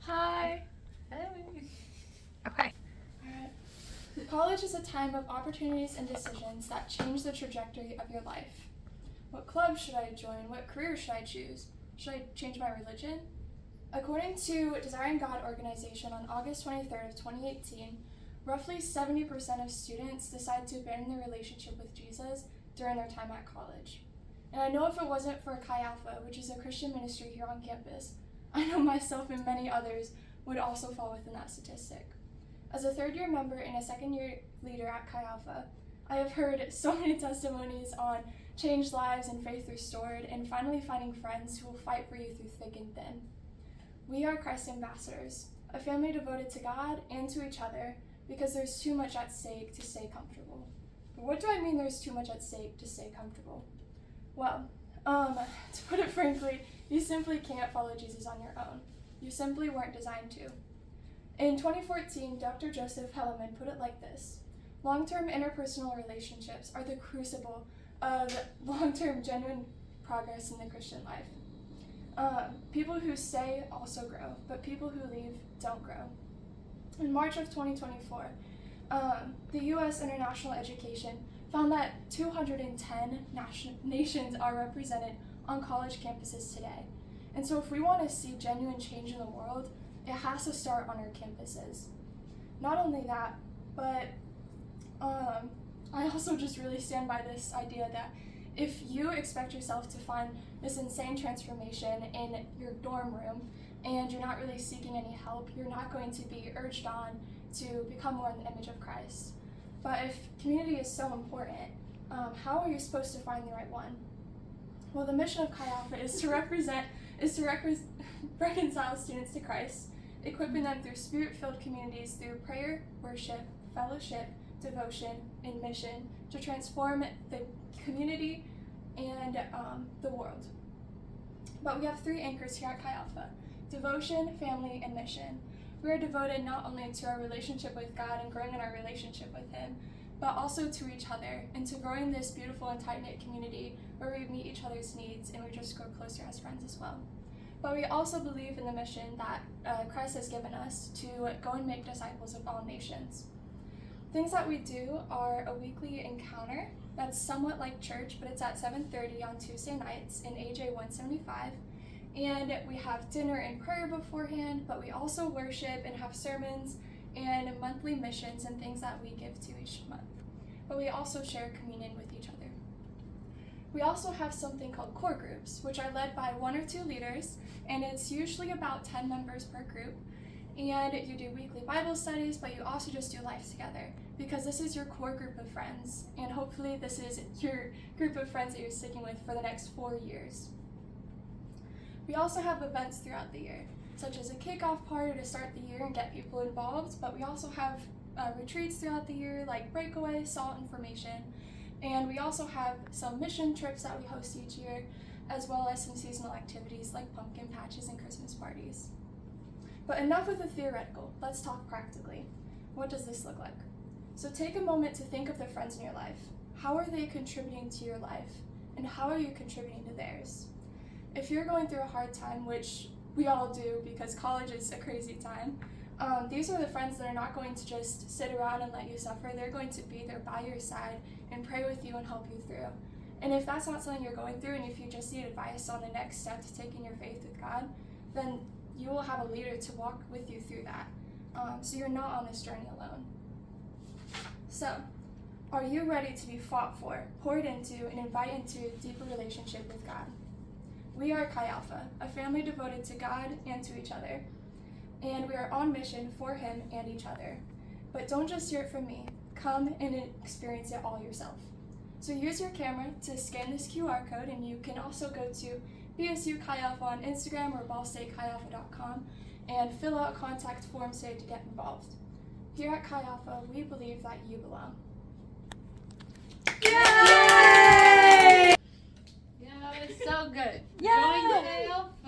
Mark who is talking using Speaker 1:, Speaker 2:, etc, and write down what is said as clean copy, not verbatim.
Speaker 1: Hi.
Speaker 2: Hey.
Speaker 1: Okay.
Speaker 3: Alright. College is a time of opportunities and decisions that change the trajectory of your life. What club should I join? What career should I choose? Should I change my religion? According to Desiring God organization on August 23rd of 2018, roughly 70% of students decide to abandon their relationship with Jesus during their time at college. And I know if it wasn't for Chi Alpha, which is a Christian ministry here on campus, I know myself and many others would also fall within that statistic. As a third-year member and a second-year leader at Chi Alpha, I have heard so many testimonies on changed lives and faith restored, and finally finding friends who will fight for you through thick and thin. We are Christ ambassadors, a family devoted to God and to each other because there's too much at stake to stay comfortable. But what do I mean there's too much at stake to stay comfortable? Well, to put it frankly, you simply can't follow Jesus on your own. You simply weren't designed to. In 2014, Dr. Joseph Hellerman put it like this: long-term interpersonal relationships are the crucible of long-term genuine progress in the Christian life. People who stay also grow, but people who leave don't grow. In March of 2024, the U.S. International Education found that 210 nations are represented on college campuses today. And so if we want to see genuine change in the world, it has to start on our campuses. Not only that, but I also just really stand by this idea that if you expect yourself to find this insane transformation in your dorm room and you're not really seeking any help, you're not going to be urged on to become more in the image of Christ. But if community is so important, how are you supposed to find the right one? Well, the mission of Chi Alpha is to reconcile students to Christ, equipping them through spirit-filled communities through prayer, worship, fellowship, devotion, and mission to transform the community and the world. But we have three anchors here at Chi Alpha: devotion, family, and mission. We are devoted not only to our relationship with God and growing in our relationship with Him, but also to each other and to growing this beautiful and tight-knit community where we meet each other's needs and we just grow closer as friends as well. But we also believe in the mission that Christ has given us to go and make disciples of all nations. Things that we do are a weekly encounter that's somewhat like church, but it's at 7:30 on Tuesday nights in AJ 175. And we have dinner and prayer beforehand, but we also worship and have sermons and monthly missions and things that we give to each month. But we also share communion with each other. We also have something called core groups, which are led by 1 or 2 leaders, and it's usually about 10 members per group. And you do weekly Bible studies, but you also just do life together, because this is your core group of friends, and hopefully this is your group of friends that you're sticking with for the next 4 years. We also have events throughout the year, such as a kickoff party to start the year and get people involved, but we also have retreats throughout the year like Breakaway, Salt, and Formation, and we also have some mission trips that we host each year, as well as some seasonal activities like pumpkin patches and Christmas parties. But enough with the theoretical, let's talk practically. What does this look like? So take a moment to think of the friends in your life. How are they contributing to your life? And how are you contributing to theirs? If you're going through a hard time, which we all do because college is a crazy time, these are the friends that are not going to just sit around and let you suffer. They're going to be there by your side and pray with you and help you through. And if that's not something you're going through, and if you just need advice on the next step to taking your faith with God, then you will have a leader to walk with you through that. So you're not on this journey alone. So, are you ready to be fought for, poured into, and invited into a deeper relationship with God? We are Chi Alpha, a family devoted to God and to each other. And we are on mission for Him and each other. But don't just hear it from me. Come and experience it all yourself. So use your camera to scan this QR code, and you can also go to BSU Chi Alpha on Instagram or ballstatechialpha.com and fill out contact forms today to get involved. Here at Chi Alpha, we believe that you belong.
Speaker 2: Yay! Yeah, it's so good.
Speaker 1: Yay!
Speaker 2: Join Chi Alpha.